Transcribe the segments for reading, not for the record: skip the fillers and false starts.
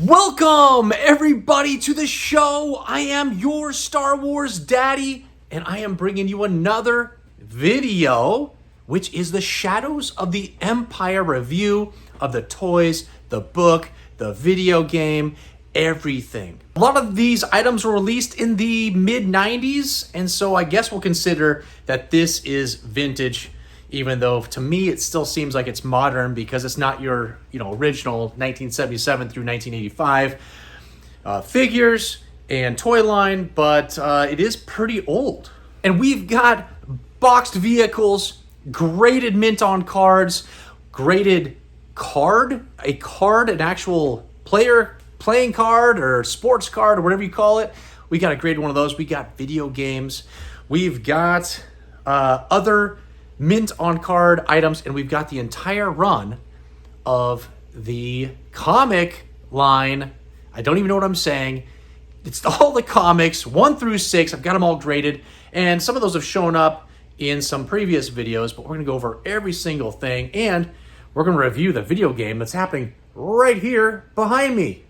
Welcome, everybody, to the show. I am your Star Wars daddy, and I am bringing you another video, which is the Shadows of the Empire review of the toys, the book, the video game, everything. A lot of these items were released in the mid-90s, and so I guess we'll consider that this is vintage, even though to me it still seems like it's modern because it's not your original 1977 through 1985 figures and toy line, but it is pretty old. And we've got boxed vehicles, graded mint on cards, graded card, an actual playing card or sports card or whatever you call it. We got a graded one of those. We got video games. We've got other mint on card items, and we've got the entire run of the comic line. I don't even know what I'm saying. It's all the comics 1 through 6. I've got them all graded, and some of those have shown up in some previous videos, but we're going to go over every single thing, and we're going to review the video game that's happening right here behind me.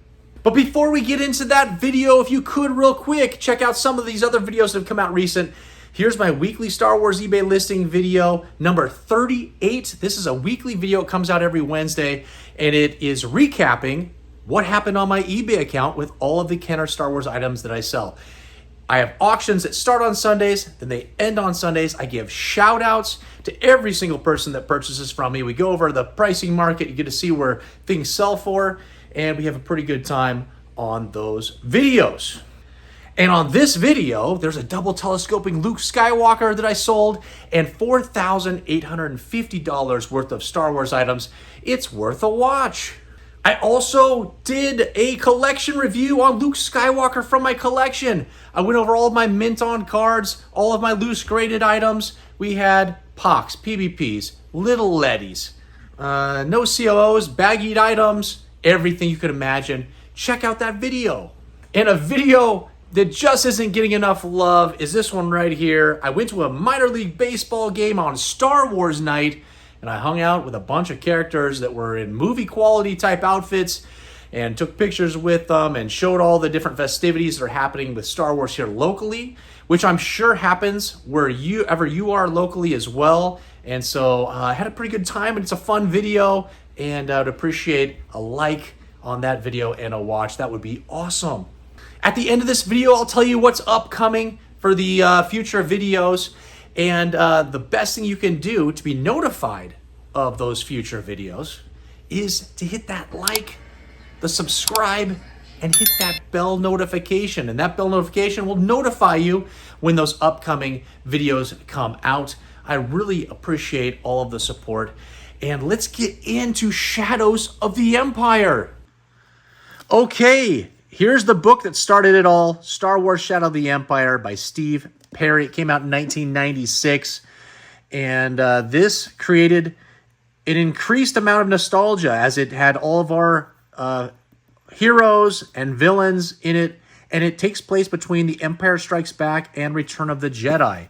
But before we get into that video, if you could real quick, check out some of these other videos that have come out recent. Here's my weekly Star Wars eBay listing video, number 38. This is a weekly video. It comes out every Wednesday, and it is recapping what happened on my eBay account with all of the Kenner Star Wars items that I sell. I have auctions that start on Sundays, then they end on Sundays. I give shout outs to every single person that purchases from me. We go over the pricing market. You get to see where things sell for, and we have a pretty good time on those videos. And on this video, there's a double telescoping Luke Skywalker that I sold and $4,850 worth of Star Wars items. It's worth a watch. I also did a collection review on Luke Skywalker from my collection. I went over all of my mint on cards, all of my loose graded items. We had POCs, PvPs, little Letties, no COOs, baggied items, everything you could imagine. Check out that video. And a video that just isn't getting enough love is this one right here. I went to a minor league baseball game on Star Wars night, and I hung out with a bunch of characters that were in movie quality type outfits and took pictures with them and showed all the different festivities that are happening with Star Wars here locally, which I'm sure happens wherever you are locally as well. And so I had a pretty good time, and it's a fun video, and I would appreciate a like on that video and a watch. That would be awesome. At the end of this video, I'll tell you what's upcoming for the future videos, and the best thing you can do to be notified of those future videos is to hit that like, the subscribe, and hit that bell notification. And that bell notification will notify you when those upcoming videos come out. I really appreciate all of the support. And let's get into Shadows of the Empire. Okay. Here's the book that started it all, Star Wars Shadow of the Empire by Steve Perry. It came out in 1996, and this created an increased amount of nostalgia as it had all of our heroes and villains in it, and it takes place between The Empire Strikes Back and Return of the Jedi.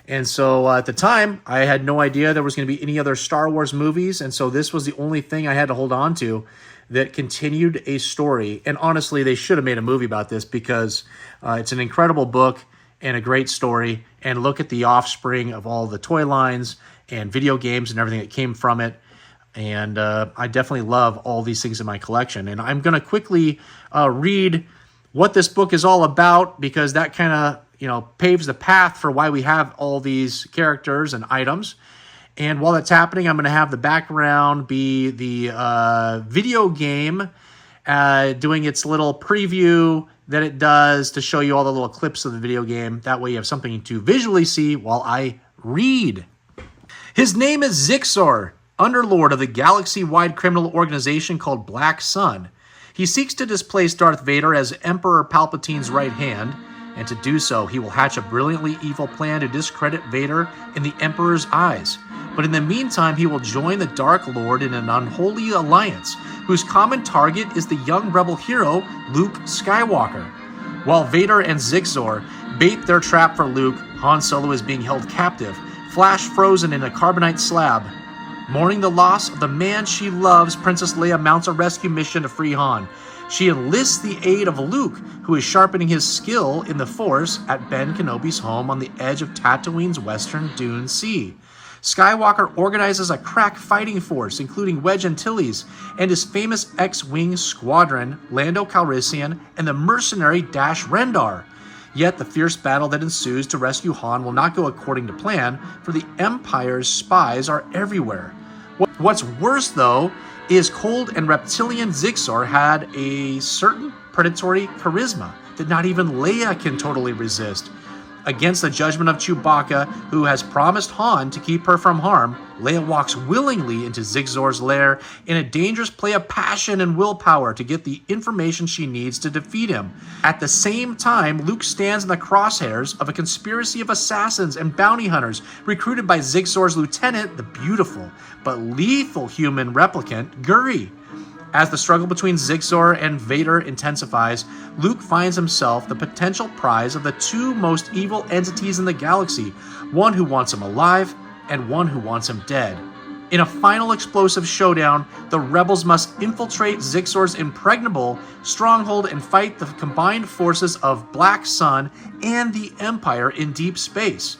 And so at the time, I had no idea there was going to be any other Star Wars movies, and so this was the only thing I had to hold on to that continued a story. And honestly, they should have made a movie about this because it's an incredible book and a great story. And look at the offspring of all the toy lines and video games and everything that came from it. And I definitely love all these things in my collection. And I'm going to quickly read what this book is all about, because that kind of paves the path for why we have all these characters and items. And while that's happening, I'm going to have the background be the video game doing its little preview that it does to show you all the little clips of the video game. That way you have something to visually see while I read. His name is Zixor, Underlord of the galaxy-wide criminal organization called Black Sun. He seeks to displace Darth Vader as Emperor Palpatine's right hand, and to do so, he will hatch a brilliantly evil plan to discredit Vader in the Emperor's eyes. But in the meantime, he will join the Dark Lord in an unholy alliance, whose common target is the young rebel hero, Luke Skywalker. While Vader and Zixor bait their trap for Luke, Han Solo is being held captive, flash frozen in a carbonite slab. Mourning the loss of the man she loves, Princess Leia mounts a rescue mission to free Han. She enlists the aid of Luke, who is sharpening his skill in the Force at Ben Kenobi's home on the edge of Tatooine's western dune sea. Skywalker organizes a crack fighting force, including Wedge Antilles and his famous X-Wing squadron, Lando Calrissian, and the mercenary Dash Rendar. Yet the fierce battle that ensues to rescue Han will not go according to plan, for the Empire's spies are everywhere. What's worse, though, is cold and reptilian Zixor had a certain predatory charisma that not even Leia can totally resist. Against the judgment of Chewbacca, who has promised Han to keep her from harm, Leia walks willingly into Zixor's lair in a dangerous play of passion and willpower to get the information she needs to defeat him. At the same time, Luke stands in the crosshairs of a conspiracy of assassins and bounty hunters recruited by Zixor's lieutenant, the beautiful but lethal human replicant, Guri. As the struggle between Zixor and Vader intensifies, Luke finds himself the potential prize of the two most evil entities in the galaxy, one who wants him alive and one who wants him dead. In a final explosive showdown, the rebels must infiltrate Zixor's impregnable stronghold and fight the combined forces of Black Sun and the Empire in deep space.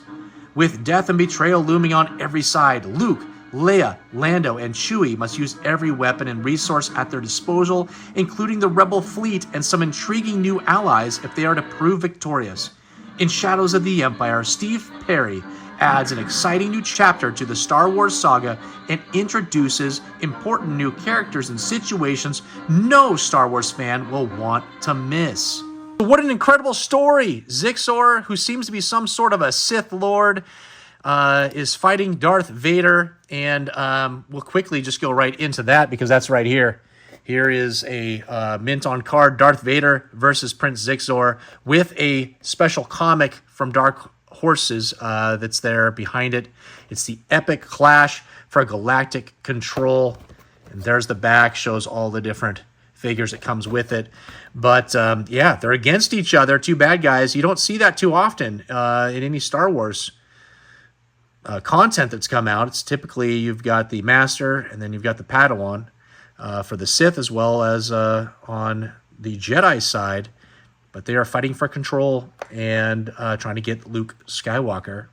With death and betrayal looming on every side, Luke, Leia, Lando, and Chewie must use every weapon and resource at their disposal, including the Rebel fleet and some intriguing new allies if they are to prove victorious. In Shadows of the Empire, Steve Perry adds an exciting new chapter to the Star Wars saga and introduces important new characters and situations no Star Wars fan will want to miss. What an incredible story! Zixor, who seems to be some sort of a Sith Lord, is fighting Darth Vader, and we'll quickly just go right into that because that's right here. Here is a mint on card, Darth Vader versus Prince Zixor, with a special comic from Dark Horses that's there behind it. It's the epic clash for galactic control, and there's the back, shows all the different figures that comes with it. But yeah, they're against each other, two bad guys. You don't see that too often in any Star Wars content that's come out. It's typically you've got the Master and then you've got the Padawan for the Sith, as well as on the Jedi side. But they are fighting for control and trying to get Luke Skywalker.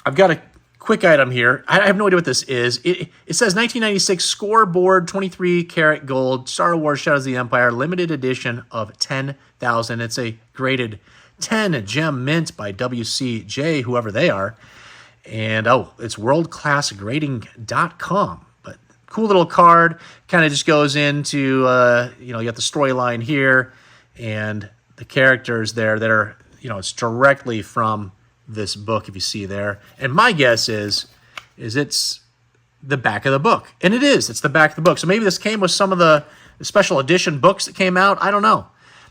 I've got a quick item here. I have no idea what this is. It says 1996 scoreboard, 23 karat gold, Star Wars Shadows of the Empire, limited edition of 10,000. It's a graded 10 gem mint by WCJ, whoever they are. And, it's worldclassgrading.com. But cool little card. Kind of just goes into, you got the storyline here and the characters there that are, it's directly from this book, if you see there. And my guess is it's the back of the book. And it is. It's the back of the book. So maybe this came with some of the special edition books that came out. I don't know.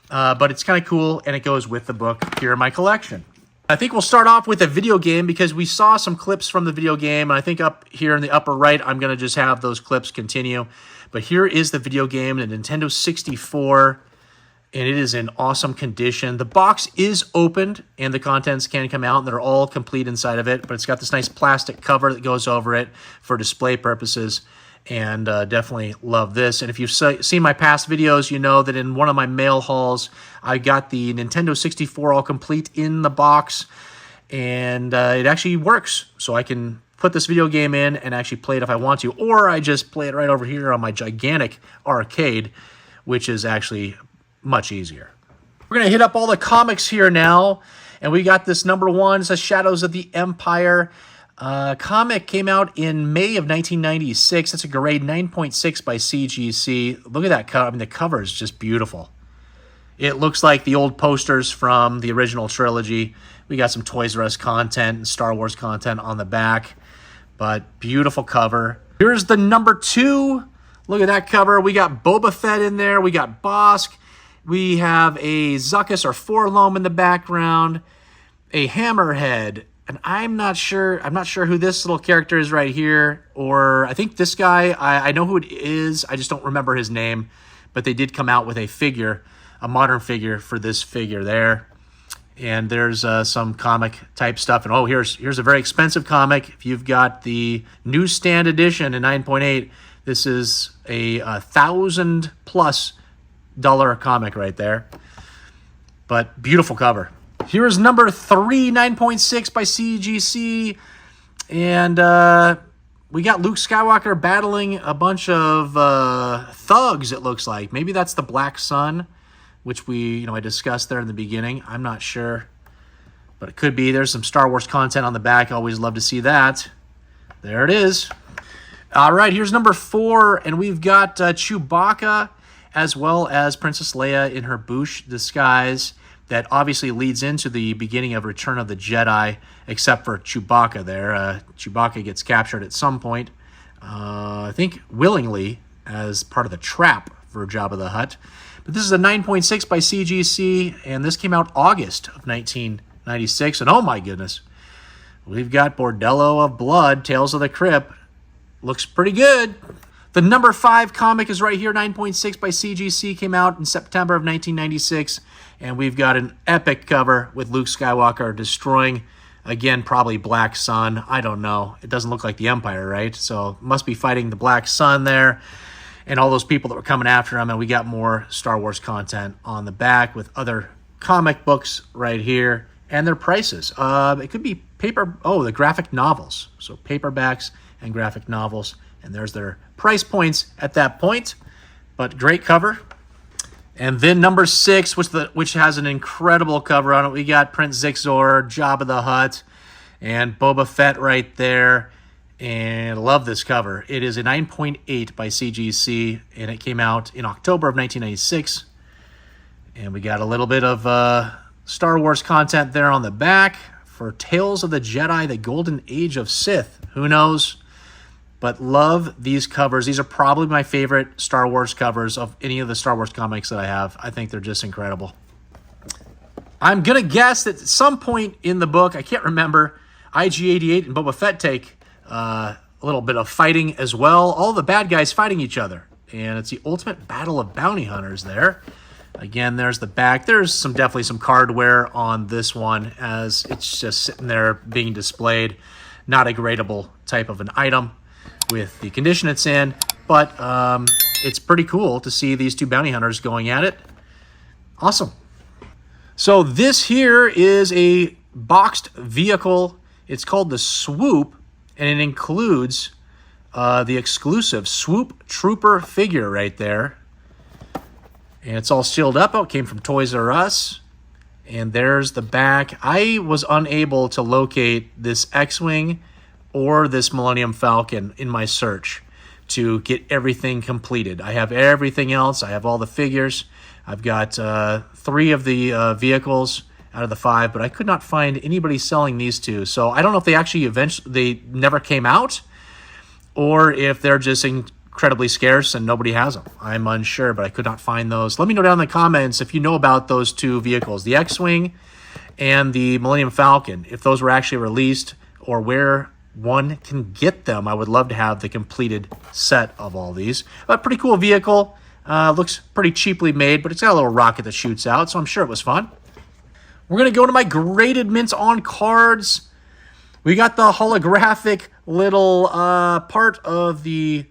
But it's kind of cool, and it goes with the book here in my collection. I think we'll start off with a video game because we saw some clips from the video game, and I think up here in the upper right, I'm going to just have those clips continue. But here is the video game, the Nintendo 64, and it is in awesome condition. The box is opened, and the contents can come out, and they're all complete inside of it, but it's got this nice plastic cover that goes over it for display purposes, and definitely love this. And if you've seen my past videos, you know that in one of my mail hauls, I got the Nintendo 64 all complete in the box, and it actually works. So I can put this video game in and actually play it if I want to, or I just play it right over here on my gigantic arcade, which is actually much easier. We're going to hit up all the comics here now, and we got this number one. It says Shadows of the Empire. Comic came out in May of 1996. That's a grade 9.6 by CGC. Look at that cover. I mean, the cover is just beautiful. It looks like the old posters from the original trilogy. We got some Toys R Us content and Star Wars content on the back, but beautiful cover. Here's the number two. Look at that cover. We got Boba Fett in there. We got Bosk. We have a Zuckuss or Forlom in the background, a Hammerhead. And I'm not sure who this little character is right here, or I think this guy, I know who it is, I just don't remember his name, but they did come out with a figure, a modern figure for this figure there. And there's some comic type stuff, and here's a very expensive comic. If you've got the newsstand edition in 9.8, this is a 1,000+ $8 comic right there. But beautiful cover. Here is number 3, 9.6 by CGC. And we got Luke Skywalker battling a bunch of thugs, it looks like. Maybe that's the Black Sun, which I discussed there in the beginning. I'm not sure, but it could be. There's some Star Wars content on the back. I always love to see that. There it is. All right, here's number 4, and we've got Chewbacca as well as Princess Leia in her Boushh disguise. That obviously leads into the beginning of Return of the Jedi, except for Chewbacca there. Chewbacca gets captured at some point, I think willingly, as part of the trap for Jabba the Hutt. But this is a 9.6 by CGC, and this came out August of 1996. And oh my goodness, we've got Bordello of Blood, Tales of the Crypt. Looks pretty good. The number 5 comic is right here, 9.6 by CGC, came out in September of 1996. And we've got an epic cover with Luke Skywalker destroying, again, probably Black Sun. I don't know. It doesn't look like the Empire, right? So must be fighting the Black Sun there and all those people that were coming after him. And we got more Star Wars content on the back with other comic books right here and their prices. It could be the graphic novels. So paperbacks and graphic novels. And there's their price points at that point. But great cover. And then number 6, which has an incredible cover on it. We got Prince Zixor, Jabba the Hutt, and Boba Fett right there. And I love this cover. It is a 9.8 by CGC, and it came out in October of 1996. And we got a little bit of Star Wars content there on the back for Tales of the Jedi, the Golden Age of Sith. Who knows? But love these covers. These are probably my favorite Star Wars covers of any of the Star Wars comics that I have. I think they're just incredible. I'm going to guess that at some point in the book, I can't remember, IG-88 and Boba Fett take a little bit of fighting as well. All the bad guys fighting each other. And it's the ultimate battle of bounty hunters there. Again, there's the back. There's definitely some card wear on this one as it's just sitting there being displayed. Not a gradable type of an item with the condition it's in, but it's pretty cool to see these two bounty hunters going at it. Awesome. So this here is a boxed vehicle. It's called the Swoop, and it includes the exclusive Swoop Trooper figure right there. And it's all sealed up. Oh, it came from Toys R Us. And there's the back. I was unable to locate this X-Wing or this Millennium Falcon in my search to get everything completed. I have everything else. I have all the figures. I've got 3 of the vehicles out of the 5, but I could not find anybody selling these 2. So I don't know if they actually they never came out or if they're just incredibly scarce and nobody has them. I'm unsure, but I could not find those. Let me know down in the comments if you know about those 2 vehicles, the X-Wing and the Millennium Falcon, if those were actually released or where one can get them. I would love to have the completed set of all these. A pretty cool vehicle. Looks pretty cheaply made, but it's got a little rocket that shoots out, so I'm sure it was fun. We're going to go to my graded mints on cards. We got the holographic little part of the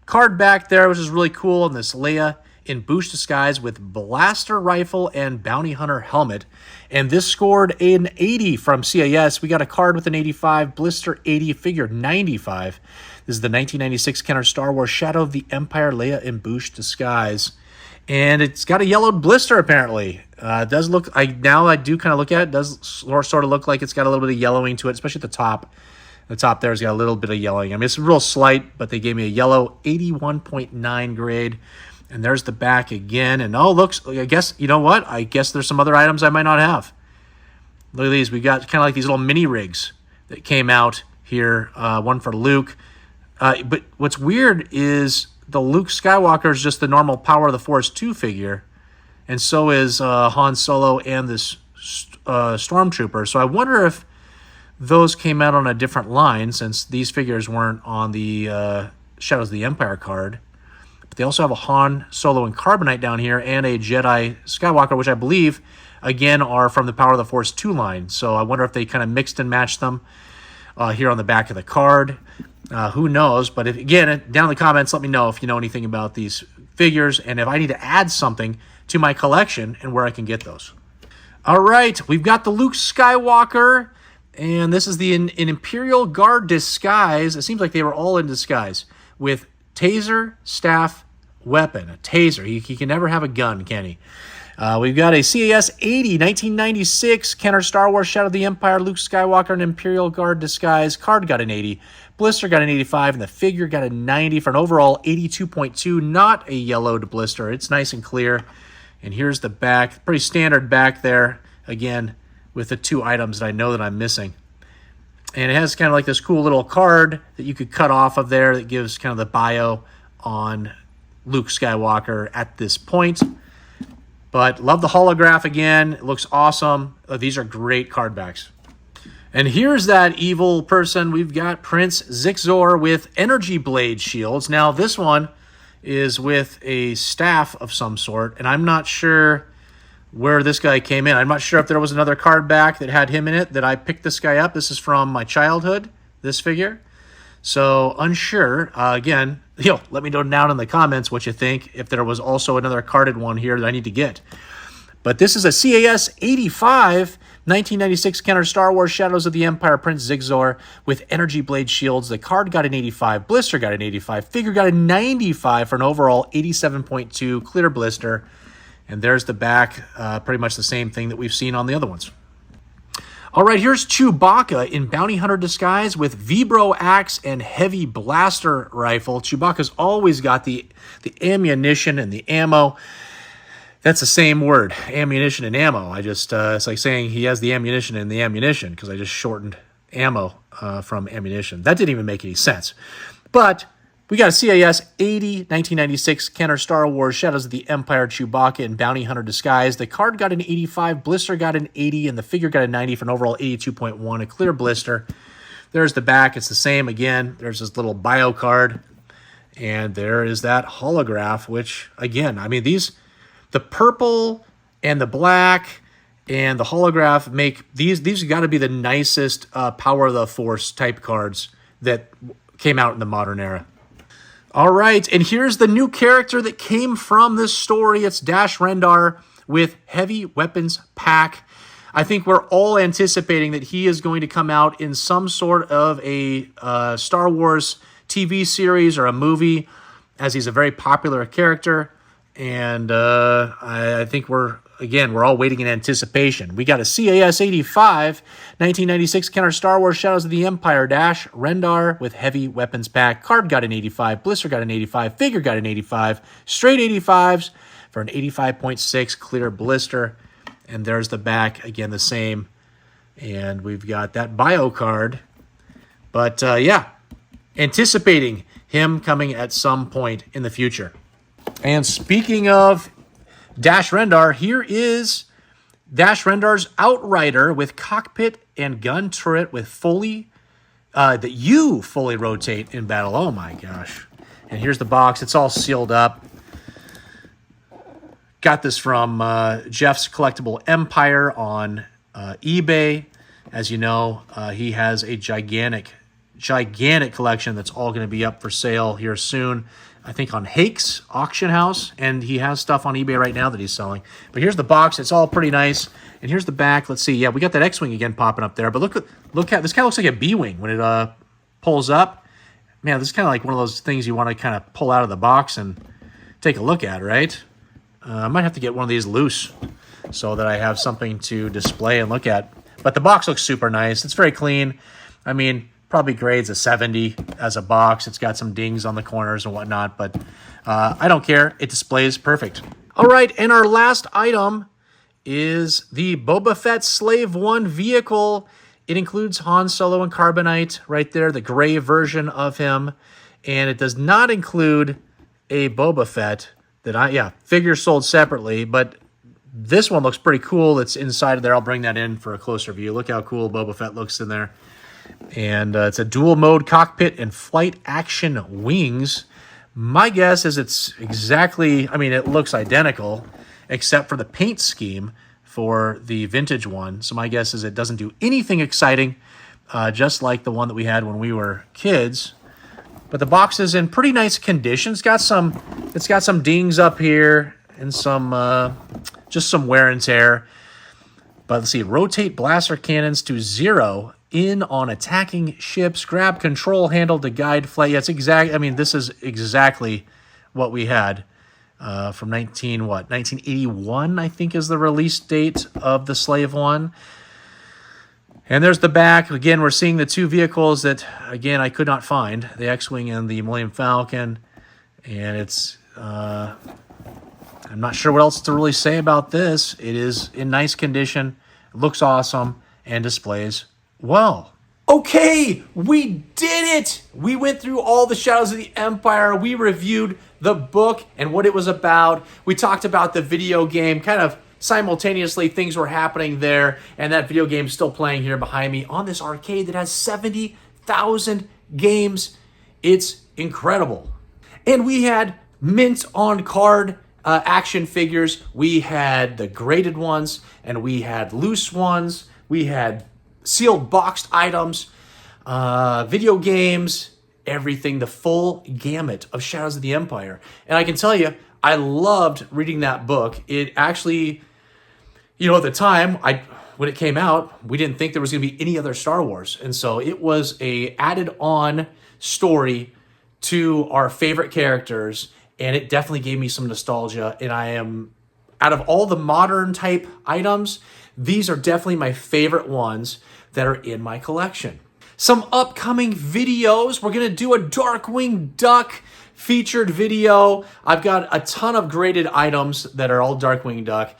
card back there, which is really cool, and this Leia in Boushh disguise with blaster rifle and bounty hunter helmet. And this scored an 80 from CIS. We got a card with an 85, blister 80, figure 95. This is the 1996 Kenner Star Wars Shadow of the Empire Leia in Boushh disguise. And it's got a yellowed blister apparently. It does look, now I do kind of look at it, does sort of look like it's got a little bit of yellowing to it, especially at the top. The top there's got a little bit of yellowing. I mean, it's real slight, but they gave me a yellow 81.9 grade. And there's the back again. And oh, looks, I guess, you know what? I guess there's some other items I might not have. Look at these. We got kind of like these little mini rigs that came out here. One for Luke. But what's weird is the Luke Skywalker is just the normal Power of the Force 2 figure. And so is Han Solo and this Stormtrooper. So I wonder if those came out on a different line since these figures weren't on the Shadows of the Empire card. But they also have a Han Solo and Carbonite down here and a Jedi Skywalker, which I believe, again, are from the Power of the Force 2 line. So I wonder if they kind of mixed and matched them here on the back of the card. Who knows? But if, again, down in the comments, let me know if you know anything about these figures. And if I need to add something to my collection and where I can get those. All right, we've got the Luke Skywalker, and this is an Imperial Guard disguise. It seems like they were all in disguise with taser, staff, weapon. A taser. He can never have a gun, can he? We've got a CAS 80, 1996, Kenner Star Wars Shadow of the Empire, Luke Skywalker, an Imperial Guard disguise. Card got an 80, blister got an 85, and the figure got a 90 for an overall 82.2. Not a yellowed blister. It's nice and clear. And here's the back. Pretty standard back there, again, with the 2 items that I know that I'm missing. And it has kind of like this cool little card that you could cut off of there that gives kind of the bio on Luke Skywalker at this point. But love the holograph again. It looks awesome. These are great card backs. And here's that evil person. We've got Prince Zixor with energy blade shields. Now this one is with a staff of some sort, and I'm not sure where this guy came in. I'm not sure if there was another card back that had him in it that I picked this guy up. This is from my childhood, this figure. So unsure. Again, let me know down in the comments what you think, if there was also another carded one here that I need to get. But this is a CAS 85, 1996 Kenner Star Wars Shadows of the Empire Prince Zixor with energy blade shields. The card got an 85, blister got an 85, figure got a 95 for an overall 87.2 clear blister. And there's the back, pretty much the same thing that we've seen on the other ones. All right, here's Chewbacca in Bounty Hunter disguise with Vibro axe and heavy blaster rifle. Chewbacca's always got the ammunition and the ammo. That's the same word, ammunition and ammo. It's like saying he has the ammunition and the ammunition, because I just shortened ammo from ammunition. That didn't even make any sense. But we got a CAS 80, 1996 Kenner Star Wars Shadows of the Empire Chewbacca in Bounty Hunter disguise. The card got an 85, blister got an 80, and the figure got a 90 for an overall 82.1, a clear blister. There's the back. It's the same again. There's this little bio card. And there is that holograph, which, again, I mean, the purple and the black and the holograph make these got to be the nicest Power of the Force type cards that came out in the modern era. All right, and here's the new character that came from this story. It's Dash Rendar with Heavy Weapons Pack. I think we're all anticipating that he is going to come out in some sort of a Star Wars TV series or a movie, as he's a very popular character. And I think we're all waiting in anticipation. We got a CAS 85, 1996 Kenner Star Wars Shadows of the Empire Dash Rendar with Heavy Weapons Pack. Card got an 85, blister got an 85, figure got an 85, straight 85s for an 85.6 clear blister. And there's the back, again, the same. And we've got that bio card. But anticipating him coming at some point in the future. And speaking of Dash Rendar, here is Dash Rendar's Outrider with cockpit and gun turret with that you fully rotate in battle. Oh my gosh. And here's the box. It's all sealed up. Got this from Jeff's Collectible Empire on eBay. As you know, he has a gigantic collection that's all going to be up for sale here soon. I think on Hake's Auction House, and he has stuff on eBay right now that he's selling. But here's the box. It's all pretty nice. And here's the back. Let's see. Yeah, we got that X-Wing again popping up there. But look at this. Kind of looks like a B-Wing when it pulls up. Man, this is kind of like one of those things you want to kind of pull out of the box and take a look at, right? I might have to get one of these loose so that I have something to display and look at. But the box looks super nice. It's very clean. I mean, probably grades a 70 as a box. It's got some dings on the corners and whatnot, but I don't care. It displays perfect. All right, and our last item is the Boba Fett Slave 1 vehicle. It includes Han Solo and Carbonite right there, the gray version of him. And it does not include a Boba Fett that figure sold separately, but this one looks pretty cool. It's inside of there. I'll bring that in for a closer view. Look how cool Boba Fett looks in there. And it's a dual mode cockpit and flight action wings. My guess is it's exactly, it looks identical except for the paint scheme for the vintage one. So my guess is it doesn't do anything exciting, just like the one that we had when we were kids. But the box is in pretty nice condition. It's got some dings up here and some just some wear and tear. But let's see, rotate blaster cannons to 0 in on attacking ships, grab control handle to guide flight. Yeah, it's exact. I mean, this is exactly what we had from 1981, I think is the release date of the Slave One. And there's the back. Again, we're seeing the two vehicles that, again, I could not find, the X-Wing and the Millennium Falcon. And it's, I'm not sure what else to really say about this. It is in nice condition, looks awesome, and displays well. Okay, we did it! We went through all the Shadows of the Empire. We reviewed the book and what it was about. We talked about the video game, kind of simultaneously things were happening there, and that video game is still playing here behind me on this arcade that has 70,000 games. It's incredible. And we had mint on card action figures. We had the graded ones, and we had loose ones. We had sealed boxed items, video games, everything, the full gamut of Shadows of the Empire. And I can tell you, I loved reading that book. It actually, you know, at the time, when it came out, we didn't think there was going to be any other Star Wars. And so it was a added on story to our favorite characters, and it definitely gave me some nostalgia. And I am, out of all the modern type items, these are definitely my favorite ones that are in my collection. Some upcoming videos. We're going to do a Darkwing Duck featured video. I've got a ton of graded items that are all Darkwing Duck.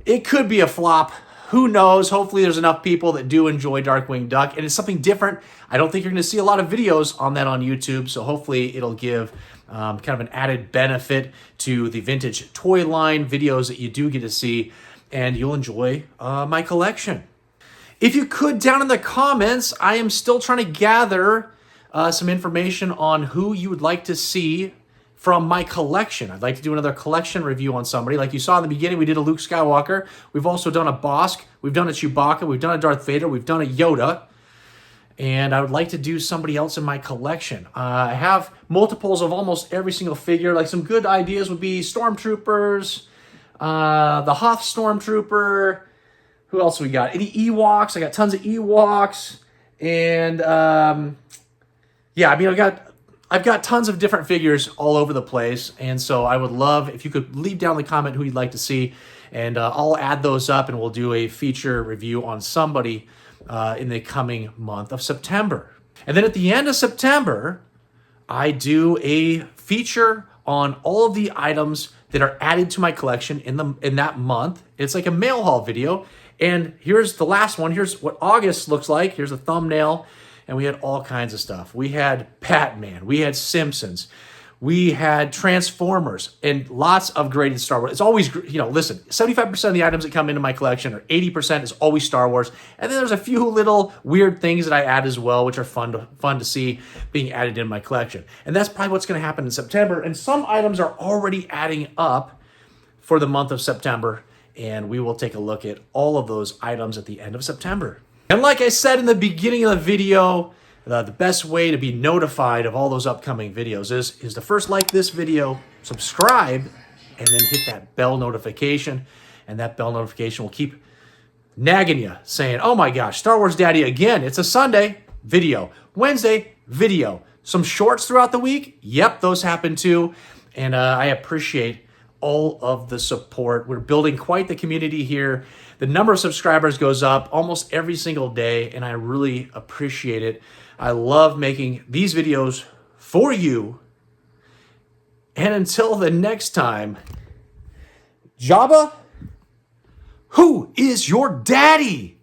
It could be a flop. Who knows? Hopefully there's enough people that do enjoy Darkwing Duck, and it's something different. I don't think you're going to see a lot of videos on that on YouTube, so hopefully it'll give kind of an added benefit to the vintage toy line videos that you do get to see, and you'll enjoy my collection. If you could, down in the comments, I am still trying to gather some information on who you would like to see from my collection. I'd like to do another collection review on somebody. Like you saw in the beginning, we did a Luke Skywalker. We've also done a Bosk. We've done a Chewbacca. We've done a Darth Vader. We've done a Yoda. And I would like to do somebody else in my collection. I have multiples of almost every single figure. Like some good ideas would be Stormtroopers, the Hoth Stormtrooper. Who else we got? Any Ewoks? I got tons of Ewoks. And yeah, I mean, I've got tons of different figures all over the place, and so I would love if you could leave down the comment who you'd like to see, and I'll add those up, and we'll do a feature review on somebody in the coming month of September. And then at the end of September, I do a feature on all of the items that are added to my collection in that month. It's like a mail haul video, and here's the last one. Here's what August looks like. Here's a thumbnail. And we had all kinds of stuff. We had Batman. We had Simpsons. We had Transformers and lots of graded Star Wars. It's always, you know, listen, 75% of the items that come into my collection, or 80% is always Star Wars. And then there's a few little weird things that I add as well, which are fun to see being added in my collection. And that's probably what's going to happen in September. And some items are already adding up for the month of September. And we will take a look at all of those items at the end of September. And like I said in the beginning of the video, the best way to be notified of all those upcoming videos is to first like this video, subscribe, and then hit that bell notification. And that bell notification will keep nagging you, saying, oh my gosh, Star Wars Daddy again. It's a Sunday, video. Wednesday, video. Some shorts throughout the week. Yep, those happen too. And I appreciate all of the support. We're building quite the community here. The number of subscribers goes up almost every single day, and I really appreciate it. I love making these videos for you. And until the next time, Jabba, who is your daddy?